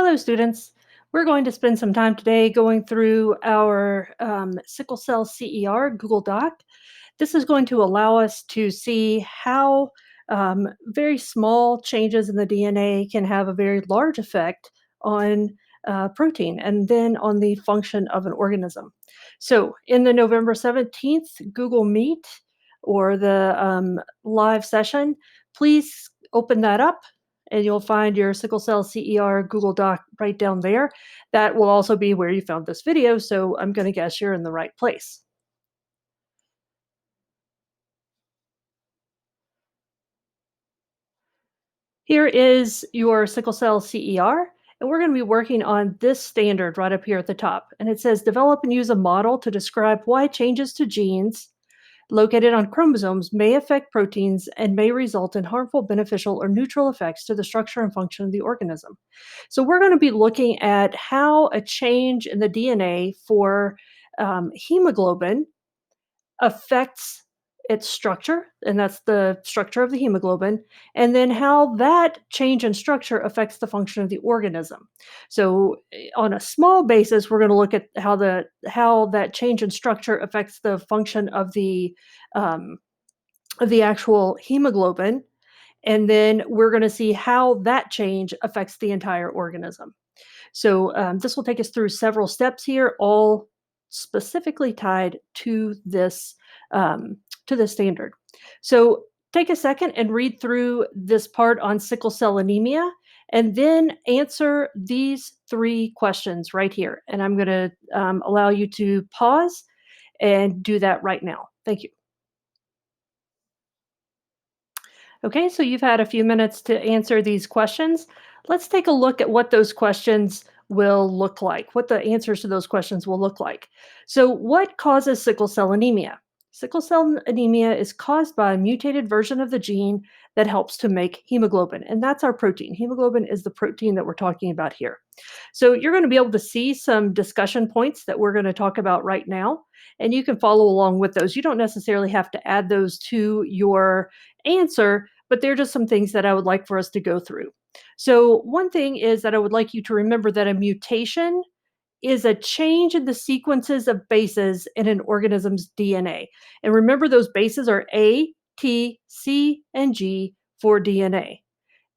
Hello, students. We're going to spend some time today going through our sickle cell CER Google Doc. This is going to allow us to see how very small changes in the DNA can have a very large effect on protein and then on the function of an organism. So, in the November 17th Google Meet or the live session, please open that up and you'll find your sickle cell CER Google Doc right down there. That will also be where you found this video, so I'm going to guess you're in the right place. Here is your sickle cell CER, and we're going to be working on this standard right up here at the top. And it says develop and use a model to describe why changes to genes located on chromosomes may affect proteins and may result in harmful, beneficial, or neutral effects to the structure and function of the organism. So, we're going to be looking at how a change in the DNA for hemoglobin affects its structure, and that's the structure of the hemoglobin, and then how that change in structure affects the function of the organism. So, on a small basis, we're going to look at how that change in structure affects the function um, of the actual hemoglobin, and then we're going to see how that change affects the entire organism. So this will take us through several steps here, all specifically tied um, to this standard. So take a second and read through this part on sickle cell anemia, and then answer these three questions right here. And I'm going to allow you to pause and do that right now. Thank you. Okay, so you've had a few minutes to answer these questions. Let's take a look at what those questions will look like, what the answers to those questions will look like. So, what causes sickle cell anemia? Sickle cell anemia is caused by a mutated version of the gene that helps to make hemoglobin, and that's our protein. Hemoglobin is the protein that we're talking about here. So, you're going to be able to see some discussion points that we're going to talk about right now, and you can follow along with those. You don't necessarily have to add those to your answer, but they're just some things that I would like for us to go through. So, one thing is that I would like you to remember that a mutation is a change in the sequences of bases in an organism's DNA. And remember, those bases are A, T, C, and G for DNA.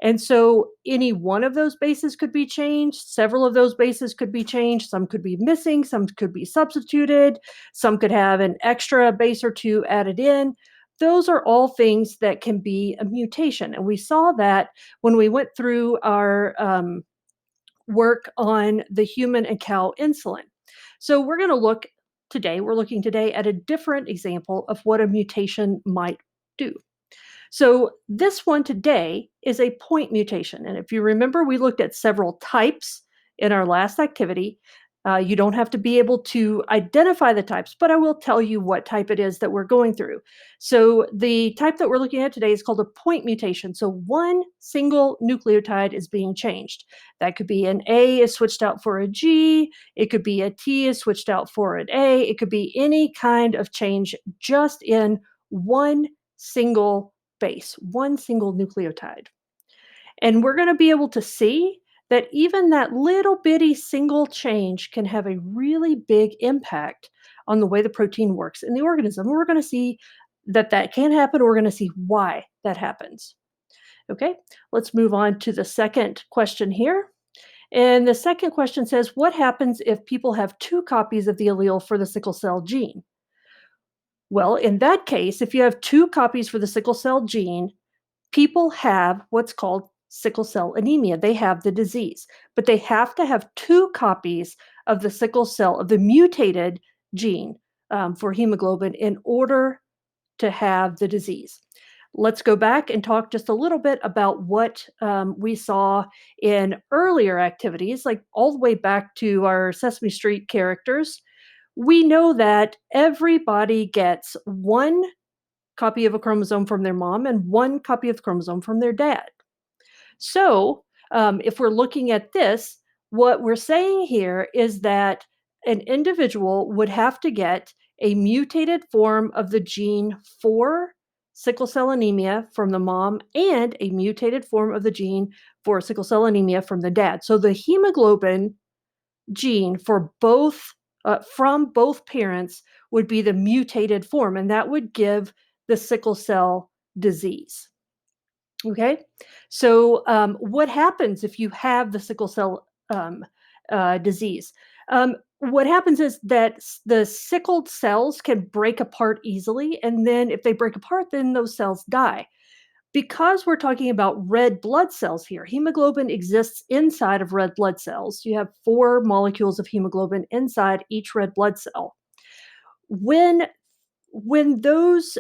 And so any one of those bases could be changed. Several of those bases could be changed. Some could be missing. Some could be substituted. Some could have an extra base or two added in. Those are all things that can be a mutation. And we saw that when we went through our work on the human and cow insulin. So we're looking today at a different example of what a mutation might do. So this one today is a point mutation. And if you remember, we looked at several types in our last activity. You don't have to be able to identify the types, but I will tell you what type it is that we're going through. So the type that we're looking at today is called a point mutation. So one single nucleotide is being changed. That could be an A is switched out for a G. It could be a T is switched out for an A. It could be any kind of change just in one single base, one single nucleotide. And we're going to be able to see that even that little bitty single change can have a really big impact on the way the protein works in the organism. We're going to see that that can happen. We're going to see why that happens. Okay, let's move on to the second question here. And the second question says, what happens if people have two copies of the allele for the sickle cell gene? Well, in that case, if you have two copies for the sickle cell gene, people have what's called sickle cell anemia. They have the disease, but they have to have two copies of the sickle cell, of the mutated gene for hemoglobin in order to have the disease. Let's go back and talk just a little bit about what we saw in earlier activities, like all the way back to our Sesame Street characters. We know that everybody gets one copy of a chromosome from their mom and one copy of the chromosome from their dad. So, if we're looking at this, what we're saying here is that an individual would have to get a mutated form of the gene for sickle cell anemia from the mom and a mutated form of the gene for sickle cell anemia from the dad. So the hemoglobin gene for both from both parents would be the mutated form, and that would give the sickle cell disease. Okay, so what happens if you have the sickle cell disease? What happens is that the sickled cells can break apart easily, and then if they break apart, then those cells die. Because we're talking about red blood cells here, hemoglobin exists inside of red blood cells. You have four molecules of hemoglobin inside each red blood cell. When those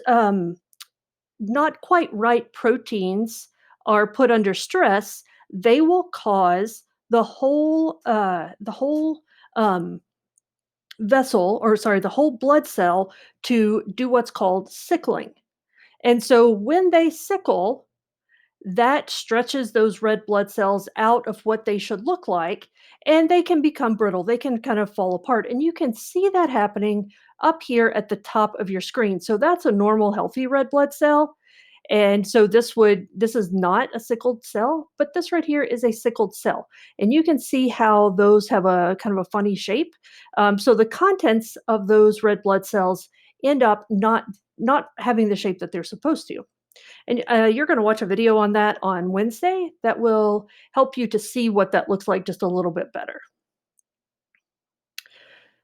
not quite right proteins are put under stress, they will cause the whole um, vessel, or sorry, the whole blood cell to do what's called sickling. And so when they sickle, that stretches those red blood cells out of what they should look like, and they can become brittle. They can kind of fall apart. And you can see that happening up here at the top of your screen. So that's a normal, healthy red blood cell. And so this is not a sickled cell, but this right here is a sickled cell. And you can see how those have a kind of a funny shape. So the contents of those red blood cells end up not having the shape that they're supposed to. And you're going to watch a video on that on Wednesday that will help you to see what that looks like just a little bit better.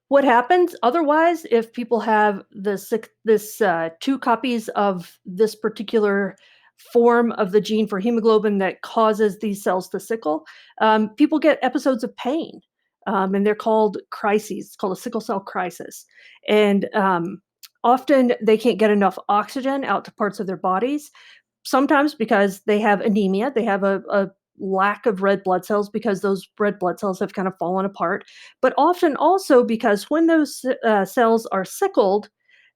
What happens otherwise if people have this two copies of this particular form of the gene for hemoglobin that causes these cells to sickle? People get episodes of pain, and they're called crises. It's called a sickle cell crisis, and often they can't get enough oxygen out to parts of their bodies. Sometimes because they have anemia, they have a lack of red blood cells because those red blood cells have kind of fallen apart, but often also because when those cells are sickled,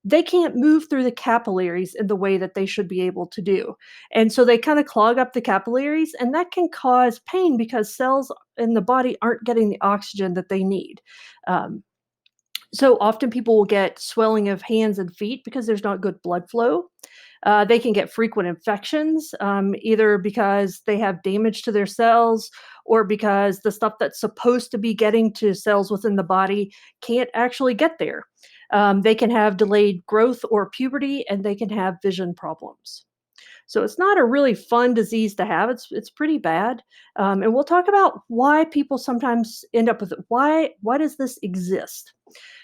they can't move through the capillaries in the way that they should be able to do. And so they kind of clog up the capillaries, and that can cause pain because cells in the body aren't getting the oxygen that they need. Um, so often people will get swelling of hands and feet because there's not good blood flow. They can get frequent infections, either because they have damage to their cells or because the stuff that's supposed to be getting to cells within the body can't actually get there. They can have delayed growth or puberty, and they can have vision problems. So it's not a really fun disease to have. It's pretty bad, and we'll talk about why people sometimes end up with it. Why does this exist?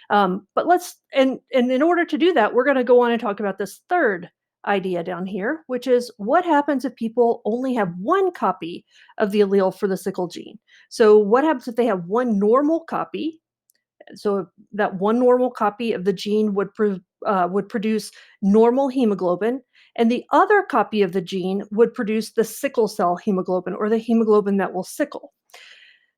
But and in order to do that, we're going to go on and talk about this third idea down here, which is what happens if people only have one copy of the allele for the sickle gene. So what happens if they have one normal copy? So that one normal copy of the gene would produce normal hemoglobin, and the other copy of the gene would produce the sickle cell hemoglobin, or the hemoglobin that will sickle.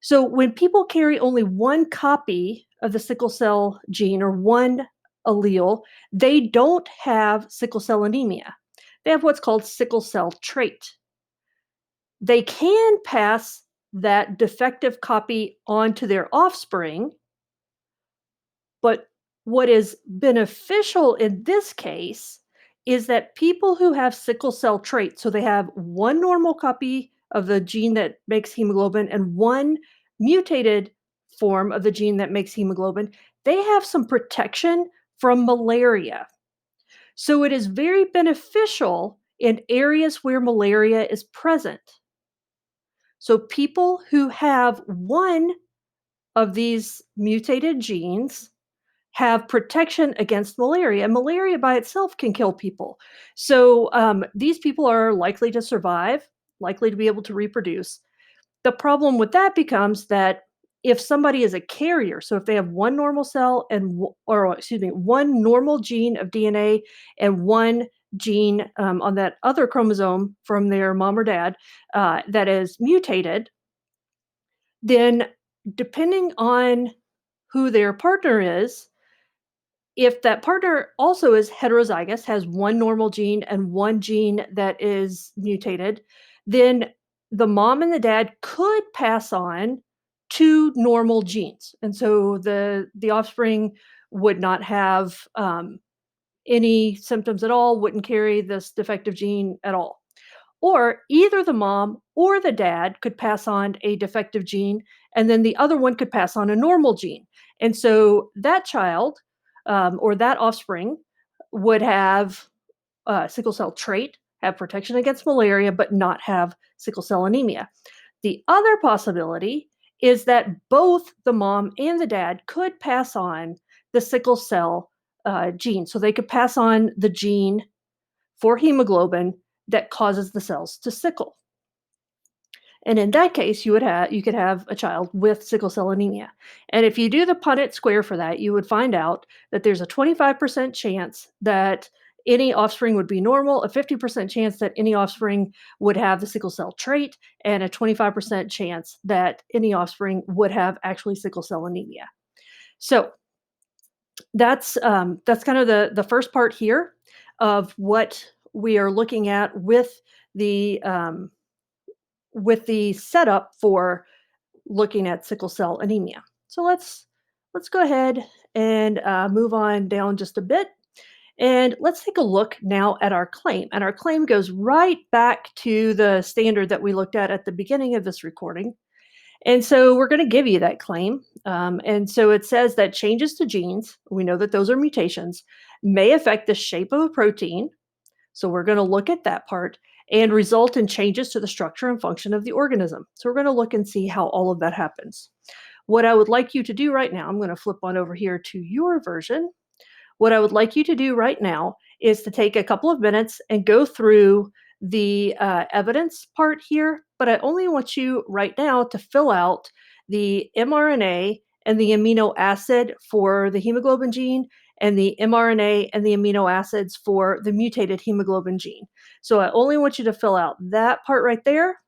So when people carry only one copy of the sickle cell gene, or one allele, they don't have sickle cell anemia. They have what's called sickle cell trait. They can pass that defective copy on to their offspring, but what is beneficial in this case is that people who have sickle cell trait, so they have one normal copy of the gene that makes hemoglobin and one mutated form of the gene that makes hemoglobin, they have some protection from malaria. So it is very beneficial in areas where malaria is present. So people who have one of these mutated genes have protection against malaria. And malaria by itself can kill people. So these people are likely to survive, likely to be able to reproduce. The problem with that becomes that if somebody is a carrier, so if they have one normal cell or excuse me, one normal gene of DNA and one gene on that other chromosome from their mom or dad that is mutated, then depending on who their partner is, if that partner also is heterozygous, has one normal gene and one gene that is mutated, then the mom and the dad could pass on two normal genes. And so the offspring would not have any symptoms at all, wouldn't carry this defective gene at all. Or either the mom or the dad could pass on a defective gene, and then the other one could pass on a normal gene. And so that child or that offspring would have sickle cell trait, have protection against malaria, but not have sickle cell anemia. The other possibility is that both the mom and the dad could pass on the sickle cell gene. So they could pass on the gene for hemoglobin that causes the cells to sickle. And in that case, you could have a child with sickle cell anemia. And if you do the Punnett square for that, you would find out that there's a 25% chance that any offspring would be normal, a 50% chance that any offspring would have the sickle cell trait, and a 25% chance that any offspring would have actually sickle cell anemia. So that's kind of the first part here of what we are looking at the um, with the setup for looking at sickle cell anemia. So let's go ahead and move on down just a bit, and let's take a look now at our claim. And our claim goes right back to the standard that we looked at the beginning of this recording. And so we're going to give you that claim. And so it says that changes to genes, we know that those are mutations, may affect the shape of a protein. So we're going to look at that part and result in changes to the structure and function of the organism. So we're going to look and see how all of that happens. What I would like you to do right now, I'm going to flip on over here to your version. What I would like you to do right now is to take a couple of minutes and go through the evidence part here, but I only want you right now to fill out the mRNA and the amino acid for the hemoglobin gene and the mRNA and the amino acids for the mutated hemoglobin gene. So I only want you to fill out that part right there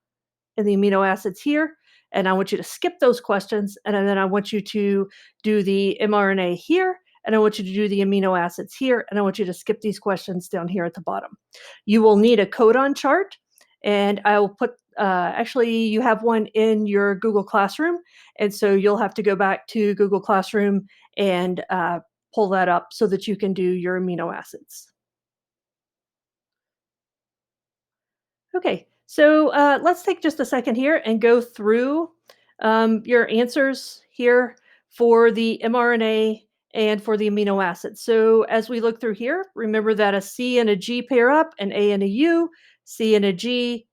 and the amino acids here. And I want you to skip those questions. And then I want you to do the mRNA here. And I want you to do the amino acids here. And I want you to skip these questions down here at the bottom. You will need a codon chart. And I will put, actually, you have one in your Google Classroom. And so you'll have to go back to Google Classroom and pull that up so that you can do your amino acids. Okay, so let's take just a second here and go through your answers here for the mRNA and for the amino acids. So as we look through here, remember that a C and a G pair up, an A and a U, C and a G,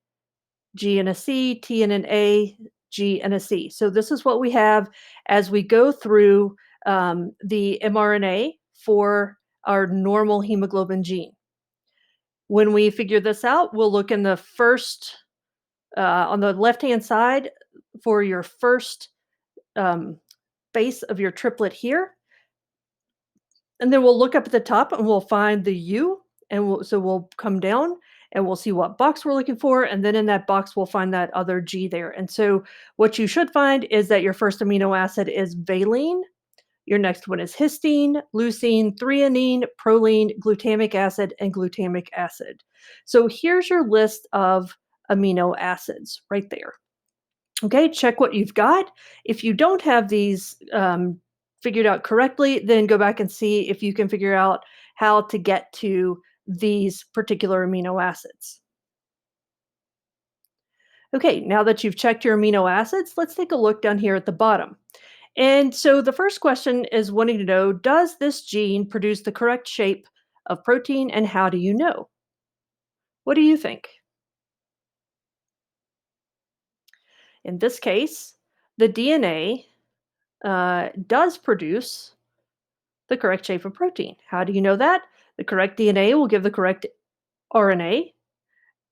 G and a C, T and an A, G and a C. So this is what we have as we go through the mRNA for our normal hemoglobin gene. When we figure this out, we'll look in the first on the left-hand side for your first um, base of your triplet here. And then we'll look up at the top and we'll find the U. And we'll come down and we'll see what box we're looking for. And then in that box, we'll find that other G there. And so what you should find is that your first amino acid is valine. Your next one is histine, leucine, threonine, proline, glutamic acid, and glutamic acid. So here's your list of amino acids right there. Okay, check what you've got. If you don't have these figured out correctly, then go back and see if you can figure out how to get to these particular amino acids. Okay, now that you've checked your amino acids, let's take a look down here at the bottom. And so the first question is wanting to know, does this gene produce the correct shape of protein and how do you know? What do you think? In this case, the DNA does produce the correct shape of protein. How do you know that? The correct DNA will give the correct RNA.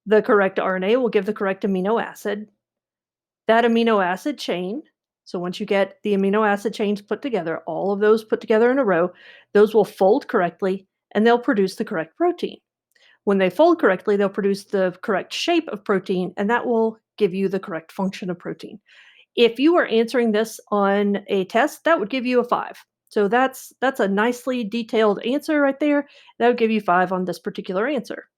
The correct RNA will give the correct amino acid. That amino acid chain, so once you get the amino acid chains put together, all of those put together in a row, those will fold correctly and they'll produce the correct protein. When they fold correctly, they'll produce the correct shape of protein, and that will give you the correct function of protein. If you were answering this on a test, that would give you a 5. So that's a nicely detailed answer right there. That would give you 5 on this particular answer.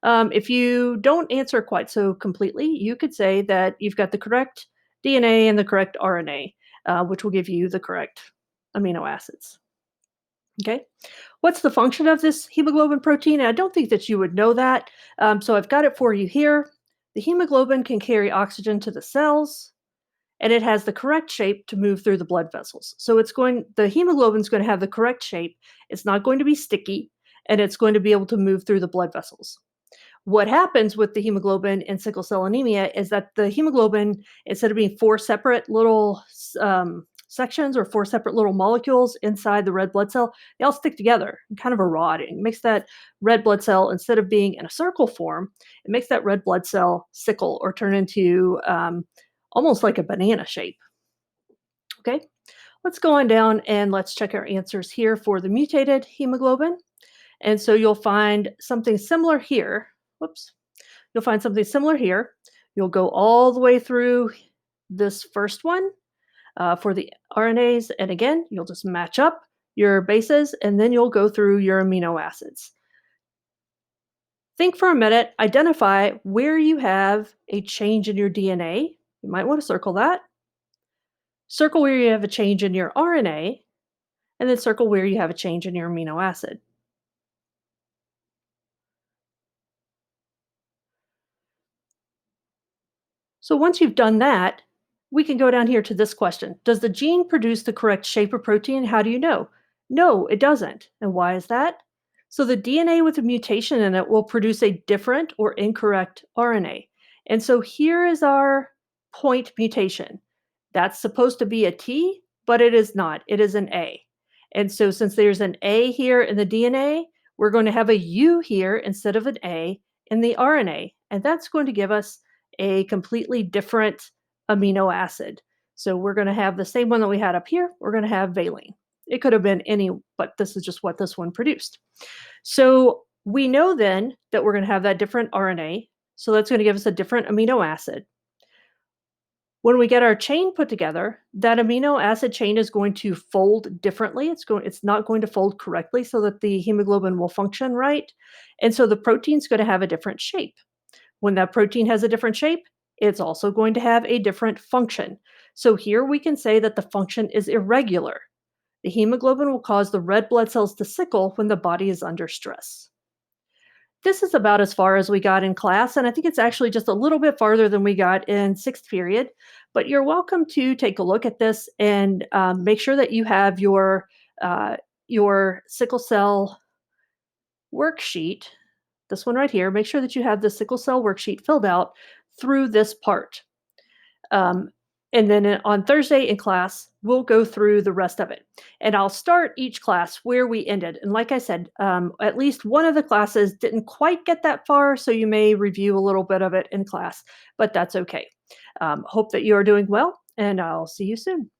If you don't answer quite so completely, you could say that you've got the correct DNA and the correct RNA, which will give you the correct amino acids. Okay. What's the function of this hemoglobin protein? And I don't think that you would know that. So I've got it for you here. The hemoglobin can carry oxygen to the cells, and it has the correct shape to move through the blood vessels. So the hemoglobin is going to have the correct shape. It's not going to be sticky, and it's going to be able to move through the blood vessels. What happens with the hemoglobin in sickle cell anemia is that the hemoglobin, instead of being four separate little sections or four separate little molecules inside the red blood cell, they all stick together, kind of a rod. It makes that red blood cell, instead of being in a circle form, it makes that red blood cell sickle or turn into almost like a banana shape. Okay, let's go on down and let's check our answers here for the mutated hemoglobin. And so you'll find something similar here. Whoops. You'll find something similar here. You'll go all the way through this first one for the RNAs. And again, you'll just match up your bases and then you'll go through your amino acids. Think for a minute, identify where you have a change in your DNA. You might want to circle that. Circle where you have a change in your RNA, and then circle where you have a change in your amino acid. So once you've done that, we can go down here to this question. Does the gene produce the correct shape of protein? How do you know? No, it doesn't. And why is that? So the DNA with a mutation in it will produce a different or incorrect RNA. And so here is our point mutation. That's supposed to be a T, but it is not. It is an A. And so since there's an A here in the DNA, we're going to have a U here instead of an A in the RNA. And that's going to give us a completely different amino acid. So we're going to have the same one that we had up here. We're going to have valine. It could have been any, but this is just what this one produced. So we know then that we're going to have that different RNA. So that's going to give us a different amino acid. When we get our chain put together, that amino acid chain is going to fold differently. It's not going to fold correctly so that the hemoglobin will function right. And so the protein's going to have a different shape. When that protein has a different shape, it's also going to have a different function. So here we can say that the function is irregular. The hemoglobin will cause the red blood cells to sickle when the body is under stress. This is about as far as we got in class, and I think it's actually just a little bit farther than we got in sixth period. But you're welcome to take a look at this and make sure that you have your sickle cell worksheet, this one right here. Make sure that you have the sickle cell worksheet filled out through this part. Um, and then on Thursday in class, we'll go through the rest of it. And I'll start each class where we ended. And like I said, at least one of the classes didn't quite get that far, so you may review a little bit of it in class, but that's okay. Hope that you are doing well, and I'll see you soon.